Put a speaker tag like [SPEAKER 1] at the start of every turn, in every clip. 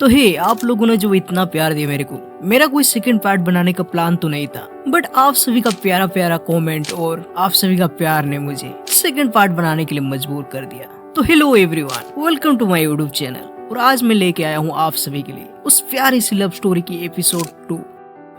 [SPEAKER 1] तो हे आप लोगों ने जो इतना प्यार दिया मेरे को, मेरा कोई सेकंड पार्ट बनाने का प्लान तो नहीं था, बट आप सभी का प्यारा प्यारा कमेंट और आप सभी का प्यार ने मुझे सेकंड पार्ट बनाने के लिए मजबूर कर दिया। तो hello everyone, welcome to my YouTube channel. और आज मैं लेके आया हूँ आप सभी के लिए उस प्यारी सी लव स्टोरी की एपिसोड 2।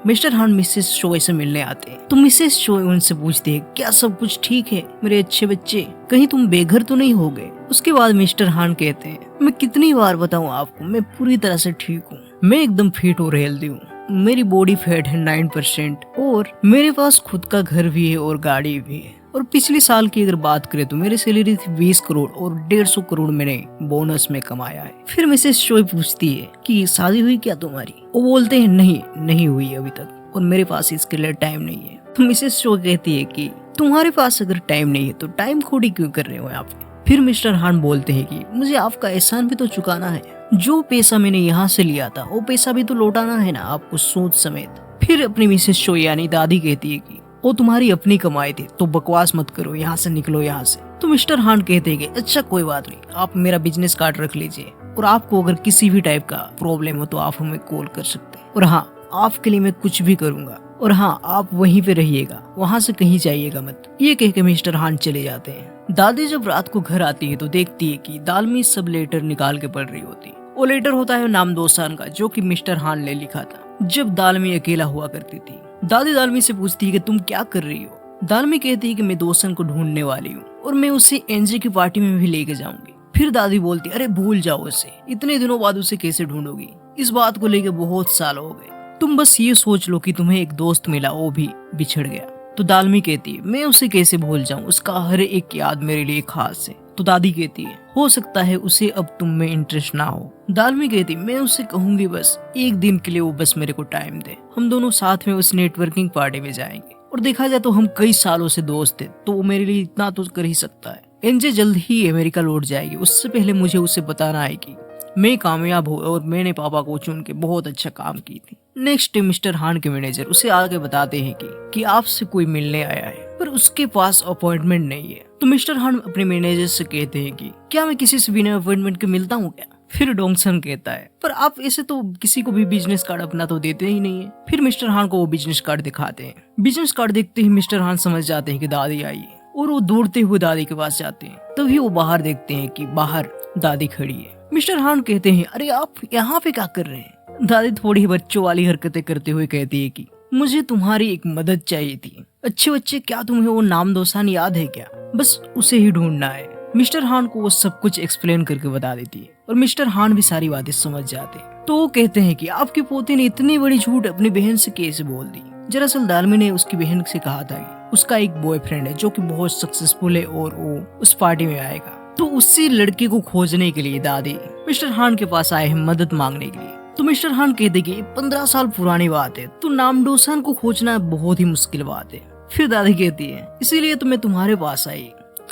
[SPEAKER 1] मिस्टर हान मिसेस शोए से मिलने आते हैं तो मिसेस शोए उनसे पूछती है, क्या सब कुछ ठीक है मेरे अच्छे बच्चे, कहीं तुम बेघर तो नहीं हो गए। उसके बाद मिस्टर हान कहते हैं, मैं कितनी बार बताऊं आपको, मैं पूरी तरह से ठीक हूँ, मैं एकदम फिट और हेल्दी हूँ, मेरी बॉडी फैट है 9% और मेरे पास खुद का घर भी है और गाड़ी भी है। और पिछले साल की अगर बात करें तो मेरी सैलरी थी 20 करोड़ और 150 करोड़ मैंने बोनस में कमाया है। फिर मिसेस शोए पूछती है कि शादी हुई क्या तुम्हारी। वो बोलते हैं नहीं हुई अभी तक और मेरे पास इसके लिए टाइम नहीं है। तो मिसेस शोए कहती है कि तुम्हारे पास अगर टाइम नहीं है तो टाइम खोड़ी क्यों कर रहे हो यहाँ पे। फिर मिस्टर हान बोलते हैं कि मुझे आपका एहसान भी तो चुकाना है, जो पैसा मैंने यहाँ से लिया था वो पैसा भी तो लौटाना है ना आपको, सूद समेत। फिर अपनी मिसेस शोए यानी दादी कहती है कि वो तुम्हारी अपनी कमाई थी तो बकवास मत करो, यहाँ से निकलो यहाँ से। तो मिस्टर हान कहते हैं कि अच्छा कोई बात नहीं, आप मेरा बिजनेस कार्ड रख लीजिए और आपको अगर किसी भी टाइप का प्रॉब्लम हो तो आप हमें कॉल कर सकते हैं। और हाँ, आपके लिए मैं कुछ भी करूंगा। और हाँ, आप वहीं पे रहिएगा, वहाँ से कहीं जाइएगा मत। ये कह के मिस्टर हान चले जाते हैं। दादी जब रात को घर आती है तो देखती है कि दालमी सब लेटर निकाल के पढ़ रही होती। वो लेटर होता है नामदोसान का, जो कि मिस्टर हान ने लिखा था जब दालमी अकेला हुआ करती थी। दादी दालमी से पूछती है कि तुम क्या कर रही हो। दालमी कहती है कि मैं दोसन को ढूंढने वाली हूँ और मैं उसे एनजे की पार्टी में भी लेके जाऊंगी। फिर दादी बोलती, अरे भूल जाओ उसे, इतने दिनों बाद उसे कैसे ढूंढोगी, इस बात को लेके बहुत साल हो गए, तुम बस ये सोच लो कि तुम्हें एक दोस्त मिला, वो भी बिछड़ गया। तो दालमी कहती है, मैं उसे कैसे भूल जाऊं, उसका हर एक याद मेरे लिए खास है। तो दादी कहती है, हो सकता है उसे अब तुम में इंटरेस्ट ना हो। दालमी कहती है, मैं उसे कहूंगी बस एक दिन के लिए वो बस मेरे को टाइम दे, हम दोनों साथ में उस नेटवर्किंग पार्टी में जाएंगे। और देखा जाए तो हम कई सालों से दोस्त थे, तो वो मेरे लिए इतना तो कर ही सकता है। एनजे जल्द ही अमेरिका लौट जाएगी, उससे पहले मुझे उसे बताना है कि मैं कामयाब हूँ और मैंने पापा को चुन के बहुत अच्छा काम की थी। नेक्स्ट डे मिस्टर हान के मैनेजर उसे आगे बताते हैं कि आपसे कोई मिलने आया है पर उसके पास अपॉइंटमेंट नहीं है। तो मिस्टर हान अपने मैनेजर से कहते हैं कि क्या मैं किसी से बिना अपॉइंटमेंट के मिलता हूँ क्या। फिर डोंगसन कहता है, पर आप ऐसे तो किसी को भी बिजनेस कार्ड अपना तो देते ही नहीं है। फिर मिस्टर हान को वो बिजनेस कार्ड दिखाते हैं। बिजनेस कार्ड देखते ही मिस्टर हान समझ जाते हैं कि दादी आई है और वो दौड़ते हुए दादी के पास जाते हैं। तभी वो बाहर देखते हैं कि बाहर दादी खड़ी है। मिस्टर हान कहते हैं, अरे आप यहाँ पे क्या कर रहे हैं। दादी थोड़ी बच्चों वाली हरकतें करते हुए कहती है कि मुझे तुम्हारी एक मदद चाहिए थी। अच्छे बच्चे, क्या तुम्हें वो नामदोसान याद है क्या, बस उसे ही ढूंढना है। मिस्टर हान को वो सब कुछ एक्सप्लेन करके बता देती है और मिस्टर हान भी सारी बातें समझ जाते हैं। तो वो कहते हैं कि आपके पोते ने इतनी बड़ी झूठ अपनी बहन से कैसे बोल दी। दरअसल दालमी ने उसकी बहन से कहा था कि उसका एक बॉयफ्रेंड है जो कि बहुत सक्सेसफुल है और वो उस पार्टी में आएगा। तो उसी लड़के को खोजने के लिए दादी मिस्टर हान के पास आए हैं मदद मांगने के लिए। तो मिस्टर हान कहते कि 15 साल पुरानी बात है, तो नामदोसान को खोजना बहुत ही मुश्किल बात है। फिर दादी कहती है, इसीलिए तो मैं तुम्हारे पास आई,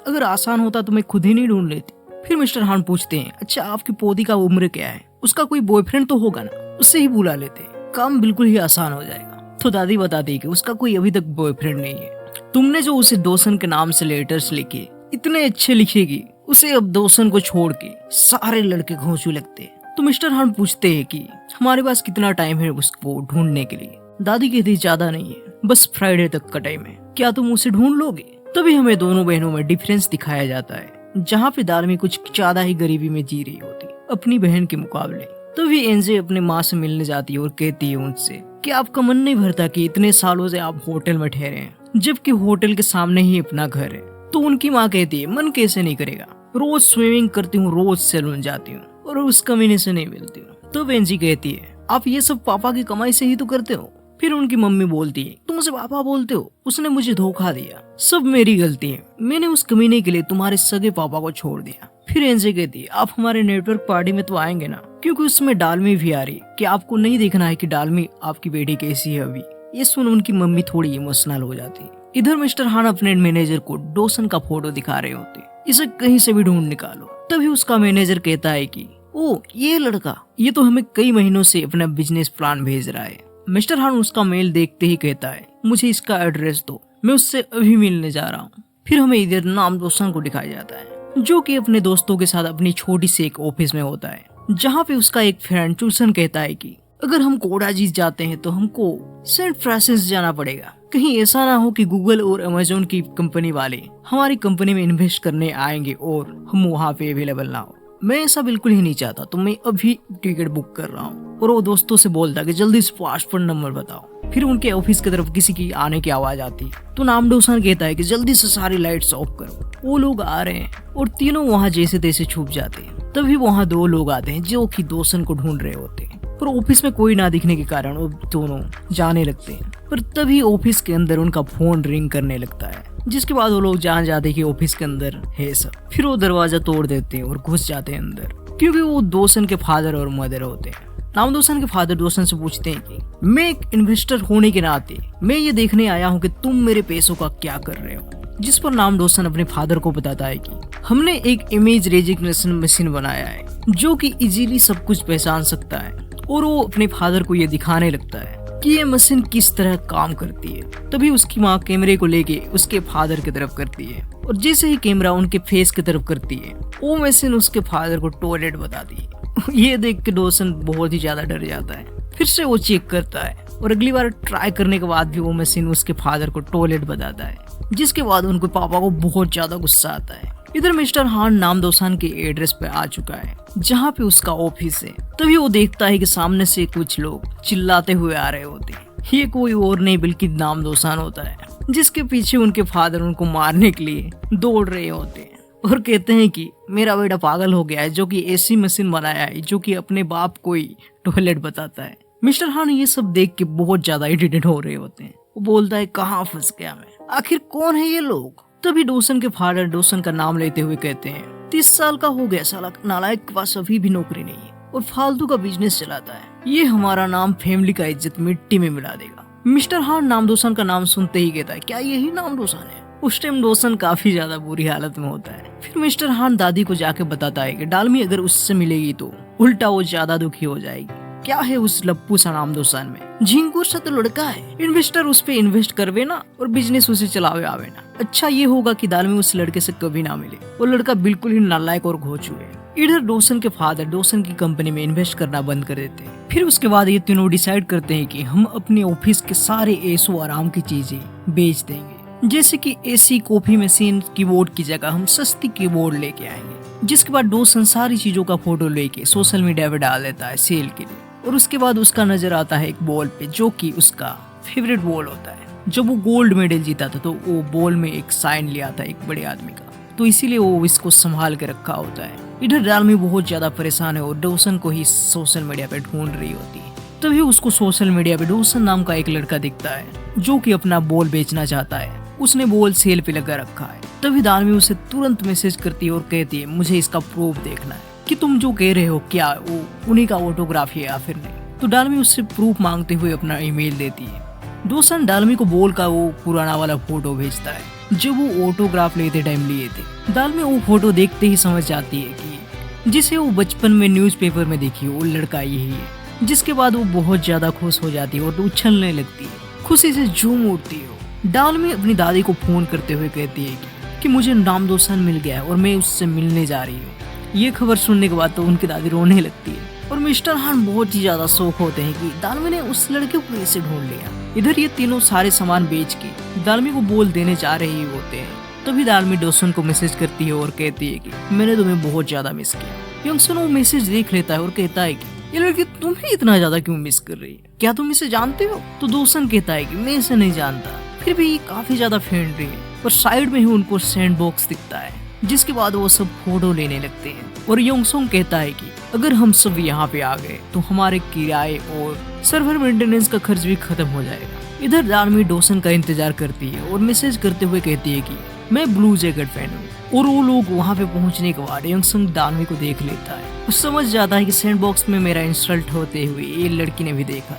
[SPEAKER 1] अगर आसान होता तो मैं खुद ही नहीं ढूंढ लेती। फिर मिस्टर हान पूछते हैं, अच्छा आपकी पोती का उम्र क्या है, उसका कोई बॉयफ्रेंड तो होगा ना, उससे ही बुला लेते, काम बिल्कुल ही आसान हो जाएगा। तो दादी बताती है कि उसका कोई अभी तक बॉयफ्रेंड नहीं है, तुमने जो उसे दोसन के नाम से लेटर्स लिखे इतने अच्छे लिखेगी, उसे अब दोसन को छोड़ के सारे लड़के घोंचू लगते हैं। तो मिस्टर हान पूछते हैं कि हमारे पास कितना टाइम है उसको ढूंढने के लिए। दादी कहती ज्यादा नहीं है, बस फ्राइडे तक का टाइम है, क्या तुम उसे ढूंढ लोगे। तभी हमें दोनों बहनों में डिफरेंस दिखाया जाता है, जहाँ पे दालमी कुछ ज्यादा ही गरीबी में जी रही होती अपनी बहन के मुकाबले। तभी एनजे अपने माँ से मिलने जाती है और कहती है उनसे कि आपका मन नहीं भरता कि इतने सालों से आप होटल में ठहरे हैं, जबकि होटल के सामने ही अपना घर है। तो उनकी माँ कहती है, मन कैसे नहीं करेगा, रोज स्विमिंग करती हूँ, रोज सैलून जाती हूँ और उस कमीने से नहीं मिलती हूँ। तो बेंजी कहती है, आप ये सब पापा की कमाई से ही तो करते हो। फिर उनकी मम्मी बोलती है, तुम उसे पापा बोलते हो, उसने मुझे धोखा दिया, सब मेरी गलती है, मैंने उस कमीने के लिए तुम्हारे सगे पापा को छोड़ दिया। फिर एनजे कहती है, आप हमारे नेटवर्क पार्टी में तो आएंगे ना, क्योंकि उसमें डालमी भी आ रही, कि आपको नहीं देखना है कि डालमी आपकी बेटी कैसी है अभी। ये सुन उनकी मम्मी थोड़ी इमोशनल हो जाती है। इधर मिस्टर हान अपने मैनेजर को डोसन का फोटो दिखा रहे होते, इसे कहीं से भी ढूंढ निकालो। तभी उसका मैनेजर कहता है कि ओ ये लड़का, ये तो हमें कई महीनों से अपना बिजनेस प्लान भेज रहा है। मिस्टर हान उसका मेल देखते ही कहता है, मुझे इसका एड्रेस दो, मैं उससे अभी मिलने जा रहा हूँ। फिर हमें इधर नामदोसान को दिखाया जाता है, जो कि अपने दोस्तों के साथ अपनी छोटी सी एक ऑफिस में होता है। जहाँ पे उसका एक फ्रेंड चूसन कहता है कि अगर हम कोडा जीत जाते हैं तो हमको सेंट फ्रांसिस जाना पड़ेगा। कहीं ऐसा ना हो कि गूगल और अमेजोन की कंपनी वाले हमारी कंपनी में इन्वेस्ट करने आएंगे और हम वहाँ पे अवेलेबल ना हो। मैं ऐसा बिल्कुल ही नहीं चाहता, तो मैं अभी टिकट बुक कर रहा हूँ। और वो दोस्तों से बोलता कि जल्दी से पासपोर्ट नंबर बताओ। फिर उनके ऑफिस की तरफ किसी की आने की आवाज आती, तो नामडोसन कहता है कि जल्दी से सारी लाइट्स ऑफ करो। वो लोग आ रहे हैं और तीनों वहाँ जैसे तैसे छुप जाते हैं। तभी वहाँ दो लोग आते हैं जो कि दोसन को ढूंढ रहे होते हैं, पर ऑफिस में कोई ना दिखने के कारण वो दोनों जाने लगते हैं। पर तभी ऑफिस के अंदर उनका फोन रिंग करने लगता है, जिसके बाद वो लोग जान जाते हैं कि ऑफिस के अंदर है सब। फिर वो दरवाजा तोड़ देते हैं और घुस जाते हैं अंदर, क्योंकि वो दोसन के फादर और मदर होते हैं। नामदोसन के फादर दोसन से पूछते हैं कि मैं एक इन्वेस्टर होने के नाते मैं ये देखने आया हूँ कि तुम मेरे पैसों का क्या कर रहे हो। जिस पर नामदोसन अपने फादर को बताता है कि हमने एक इमेज रेजिग्नेशन मशीन बनाया है जो कि इजीली सब कुछ पहचान सकता है। और वो अपने फादर को ये दिखाने लगता है कि ये मशीन किस तरह काम करती है। तभी उसकी माँ कैमरे को लेके उसके फादर की तरफ करती है, और जैसे ही कैमरा उनके फेस की तरफ करती है वो मशीन उसके फादर को टॉयलेट बताती है। ये देख के डोसन बहुत ही ज्यादा डर जाता है। फिर से वो चेक करता है और अगली बार ट्राई करने के बाद भी वो मशीन उसके फादर को टॉयलेट बताता है, जिसके बाद उनके पापा को बहुत ज्यादा गुस्सा आता है। इधर मिस्टर हान नामदोसान के एड्रेस पे आ चुका है जहाँ पे उसका ऑफिस है। तभी वो देखता है कि सामने से कुछ लोग चिल्लाते हुए आ रहे होते हैं। ये कोई और नहीं बल्कि नामदोसान होता है, जिसके पीछे उनके फादर उनको मारने के लिए दौड़ रहे होते हैं और कहते हैं कि मेरा बेटा पागल हो गया है जो कि ऐसी मशीन बनाया है जो कि अपने बाप को ही टॉयलेट बताता है। मिस्टर हान ये सब देख के बहुत ज्यादा इरिटेट हो रहे होते हैं। वो बोलता है कहाँ फंस गया मैं, आखिर कौन है ये लोग। तभी डोसन के फादर डोसन का नाम लेते हुए कहते हैं 30 साल का हो गया साला नालायक के पास अभी भी नौकरी नहीं है और फालतू का बिजनेस चलाता है। ये हमारा नाम फैमिली का इज्जत मिट्टी में मिला देगा। मिस्टर हान नामदोसन का नाम सुनते ही कहता है क्या यही नामदोसन है। उस टाइम डोसन काफी ज्यादा बुरी हालत में होता है। फिर मिस्टर हान दादी को जाके बताता है कि डालमी अगर उससे मिलेगी तो उल्टा वो ज्यादा दुखी हो जाएगी। क्या है उस लप्पू सा नामदोसन में, झिंगुर सा तो लड़का है, इन्वेस्टर उस पे इन्वेस्ट करवे ना और बिजनेस उसे चलावे आवे ना। अच्छा ये होगा कि दालमी उस लड़के से कभी ना मिले, वो लड़का बिल्कुल ही नालायक और घोचू है। इधर डोसन के फादर डोसन की कंपनी में इन्वेस्ट करना बंद कर देते हैं। फिर उसके बाद ये तीनों डिसाइड करते हैं कि हम अपने ऑफिस के सारे ऐशो आराम की चीजें बेच देंगे, जैसे कि एसी, कॉफी मशीन, कीबोर्ड की जगह हम सस्ती कीबोर्ड लेके आएंगे। जिसके बाद डोसन सारी चीजों का फोटो लेके सोशल मीडिया पे डाल देता है सेल के लिए। और उसके बाद उसका नजर आता है एक बॉल पे जो कि उसका फेवरेट बॉल होता है। जब वो गोल्ड मेडल जीता था तो वो बॉल में एक साइन लिया था एक बड़े आदमी का, तो इसीलिए वो इसको संभाल के रखा होता है। इधर डालमी बहुत ज्यादा परेशान है और डोसन को ही सोशल मीडिया पे ढूंढ रही होती है। तभी उसको सोशल मीडिया पे डोसन नाम का एक लड़का दिखता है जो कि अपना बॉल बेचना चाहता है। उसने बॉल सेल पे लगा रखा है। तभी दालमी उसे तुरंत मैसेज करती है और कहती है मुझे इसका प्रूफ देखना है कि तुम जो कह रहे हो क्या वो उन्हीं का ऑटोग्राफ है या फिर नहीं। तो डालमी उससे प्रूफ मांगते हुए अपना ईमेल देती है। डोसन डालमी को बॉल का वो पुराना वाला फोटो भेजता है जो वो ऑटोग्राफ लेते टाइम लिए थे। डालमी वो फोटो देखते ही समझ जाती है कि जिसे वो बचपन में न्यूज़पेपर में देखी वो लड़का यही है। जिसके बाद वो बहुत ज्यादा खुश हो जाती है और उछलने लगती है, खुशी से झूम उठती है। डालमी अपनी दादी को फोन करते हुए कहती है कि मुझे नामदोसन मिल गया है और मैं उससे मिलने जा रही हूँ। ये खबर सुनने के बाद तो उनकी दादी रोने लगती है और मिस्टर हान बहुत ही ज्यादा शौक होते हैं कि दालमी ने उस लड़के को कैसे ढूंढ लिया। इधर ये तीनों सारे सामान बेच के दालमी को बोल देने जा रहे होते हैं। तभी दालमी डोसन को मैसेज करती है और कहती है कि मैंने तुम्हें बहुत ज्यादा मिस किया। यंगसन वो मैसेज देख लेता है और कहता है कि ये लड़की तुम्हें इतना ज्यादा क्यों मिस कर रही है, क्या तुम इसे जानते हो। तो डोसन कहता है कि मैं इसे नहीं जानता, फिर भी काफी ज्यादा फ्रेंडली है। और साइड में ही उनको सैंड बॉक्स दिखता है। जिसके बाद वो सब फोटो लेने लगते हैं और योंगसोंग कहता है कि अगर हम सब यहाँ पे आ गए तो हमारे किराए और सर्वर मेंटेनेंस का खर्च भी खत्म हो जाएगा। इधर दालमी डोसन का इंतजार करती है और मैसेज करते हुए कहती है कि मैं ब्लू जैकेट पहनूं। और वो लोग वहाँ पे पहुँचने के बाद योंगसोंग दालमी को देख लेता है और समझ जाता है कि सैंड बॉक्स में मेरा इंसल्ट होते हुए ये लड़की ने भी देखा।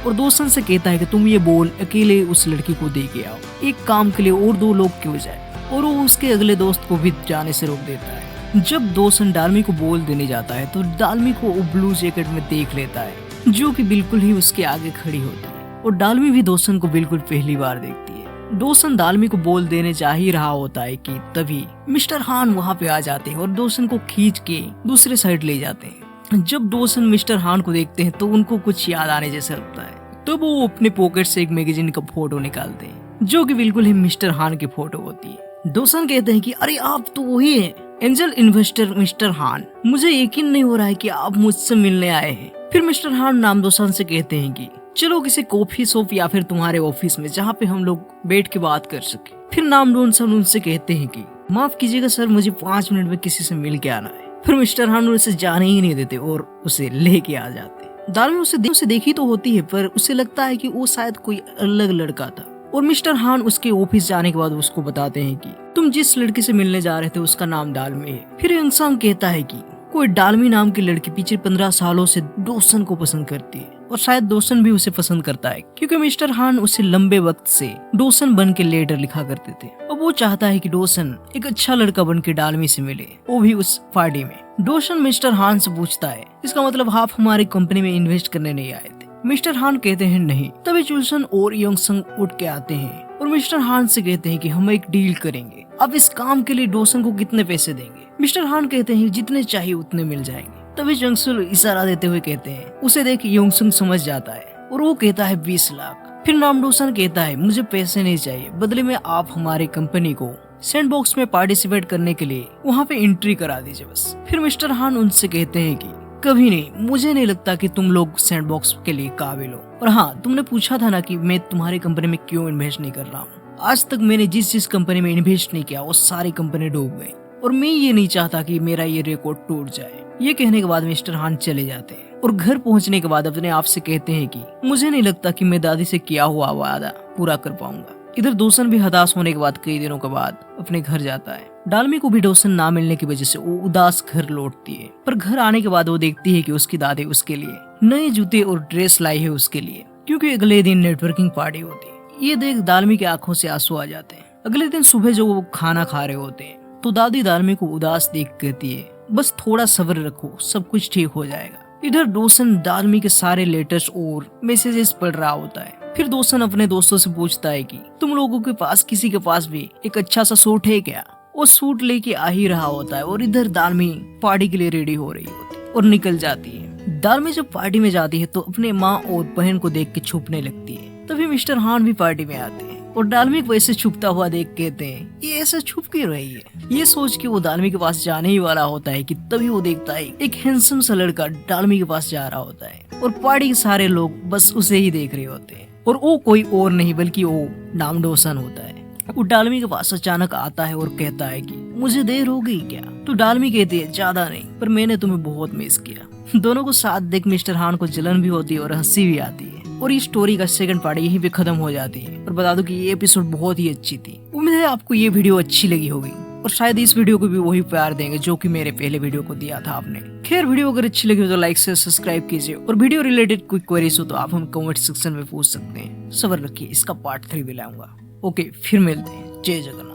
[SPEAKER 1] और डोसन से कहता है कि तुम ये बॉल अकेले उस लड़की को दे के आओ, एक काम के लिए और 2 लोग क्यों जाए। और वो उसके अगले दोस्त को भी जाने से रोक देता है। जब डोसन डालमी को बॉल देने जाता है तो डालमी को वो ब्लू जैकेट में देख लेता है जो कि बिल्कुल ही उसके आगे खड़ी होती है। और डालमी भी डोसन को बिल्कुल पहली बार देखती है। डोसन डालमी को बॉल देने जा ही रहा होता है कि तभी मिस्टर हान वहाँ पे आ जाते हैं और डोसन को खींच के दूसरे साइड ले जाते हैं। जब डोसन मिस्टर हान को देखते हैं तो उनको कुछ याद आने जैसा लगता है। तब वो अपने पॉकेट से एक मैगजीन का फोटो निकालते हैं जो कि बिल्कुल ही मिस्टर हान की फोटो होती है। डोसन कहते हैं कि अरे आप तो वही हैं, एंजल इन्वेस्टर मिस्टर हान, मुझे यकीन नहीं हो रहा है कि आप मुझसे मिलने आए हैं। फिर मिस्टर हान नामदोसन से कहते हैं कि चलो किसी कॉफी शॉप या फिर तुम्हारे ऑफिस में जहाँ पे हम लोग बैठ के बात कर सके। फिर नामदोसन उनसे कहते हैं कि माफ कीजिएगा सर, मुझे 5 मिनट में किसी से मिल के आना है। फिर मिस्टर हान उसे जाने ही नहीं देते और उसे लेके आ जाते। दाल में उसे देखी तो होती है पर उसे लगता है कि वो शायद कोई अलग लड़का था। और मिस्टर हान उसके ऑफिस जाने के बाद उसको बताते हैं कि तुम जिस लड़की से मिलने जा रहे थे उसका नाम डालमी है। फिर यंगसांग कहता है कि कोई डालमी नाम की लड़की पिछले 15 सालों से डोसन को पसंद करती है और शायद डोसन भी उसे पसंद करता है क्योंकि मिस्टर हान उसे लंबे वक्त से डोसन बन के लेटर लिखा करते थे। अब वो चाहता है कि डोसन एक अच्छा लड़का बन के डालमी से मिले, वो भी उस पार्टी में। डोसन मिस्टर हान से पूछता है इसका मतलब आप हमारी कंपनी में इन्वेस्ट करने नहीं आए थे? मिस्टर हान कहते हैं नहीं। तभी चुलसन और यंगसंग उठ के आते हैं और मिस्टर हान से कहते हैं कि हम एक डील करेंगे, अब इस काम के लिए डोसन को कितने पैसे देंगे? मिस्टर हान कहते हैं जितने चाहिए उतने मिल जाएंगे। तभी यंगसुल इशारा देते हुए कहते हैं। उसे देख यंगसुंग समझ जाता है और वो कहता है 20 लाख। फिर नामडोसन कहता है मुझे पैसे नहीं चाहिए, बदले में आप हमारी कंपनी को सैंडबॉक्स में पार्टिसिपेट करने के लिए वहाँ पे एंट्री करा दीजिए बस। फिर मिस्टर हान उनसे कहते हैं कि कभी नहीं, मुझे नहीं लगता कि तुम लोग सैंडबॉक्स के लिए काबिल हो। और हाँ, तुमने पूछा था ना कि मैं तुम्हारी कंपनी में क्यों इन्वेस्ट नहीं कर रहा हूँ। आज तक मैंने जिस कंपनी में इन्वेस्ट नहीं किया वो सारी कंपनी डूब गई और मैं ये नहीं चाहता कि मेरा ये रिकॉर्ड टूट जाए। ये कहने के बाद मिस्टर हान चले जाते हैं और घर पहुंचने के बाद अपने आप से कहते हैं कि मुझे नहीं लगता कि मैं दादी से किया हुआ वादा पूरा कर पाऊंगा। इधर डोसन भी हताश होने के बाद कई दिनों के बाद अपने घर जाता है। डालमी को भी डोसन ना मिलने की वजह से वो उदास घर लौटती है, पर घर आने के बाद वो देखती है कि उसकी दादी उसके लिए नए जूते और ड्रेस लाई है उसके लिए, क्योंकि अगले दिन नेटवर्किंग पार्टी होती है। ये देख डालमी की आंखों से आंसू आ जाते हैं। अगले दिन सुबह जो वो खाना खा रहे होते हैं तो दादी डालमी को उदास देख कहती है बस थोड़ा सब्र रखो, सब कुछ ठीक हो जाएगा। इधर डोसन डालमी के सारे लेटर्स और मैसेजेस पढ़ रहा होता है। फिर डोसन अपने दोस्तों से पूछता है कि तुम लोगों के पास किसी के पास भी एक अच्छा सा सूट है क्या? वो सूट लेके आ ही रहा होता है और इधर डालमी पार्टी के लिए रेडी हो रही होती है और निकल जाती है। डालमी जब पार्टी में जाती है तो अपने माँ और बहन को देख के छुपने लगती है। तभी मिस्टर हान भी पार्टी में आते हैं और डालमी को ऐसे छुपता हुआ देख कहते हैं ये ऐसे छुप क्यों रही है? ये सोच के वो डालमी के पास जाने ही वाला होता है कि तभी वो देखता है एक हैंडसम सा लड़का डालमी के पास जा रहा होता है और पार्टी के सारे लोग बस उसे ही देख रहे होते हैं और वो कोई और नहीं बल्कि वो नामडोसन होता है। वो डालमी के पास अचानक आता है और कहता है कि मुझे देर हो गई क्या? तो डालमी कहती है ज्यादा नहीं, पर मैंने तुम्हें बहुत मिस किया। दोनों को साथ देख मिस्टर हान को जलन भी होती है और हंसी भी आती है और इस स्टोरी का सेकंड पार्ट यहीं पे खत्म हो जाती है। और बता दो कि ये एपिसोड बहुत ही अच्छी थी। उम्मीद है आपको ये वीडियो अच्छी लगी होगी और शायद इस वीडियो को भी वही प्यार देंगे जो कि मेरे पहले वीडियो को दिया था आपने। खैर, वीडियो अगर अच्छी लगी हो तो लाइक से सब्सक्राइब कीजिए और वीडियो रिलेटेड कोई क्वेरीज हो तो आप हम कमेंट सेक्शन में पूछ सकते हैं। सब्र रखिए, इसका पार्ट 3 भी लाऊंगा। ओके, फिर मिलते हैं। जय जगन्नाथ।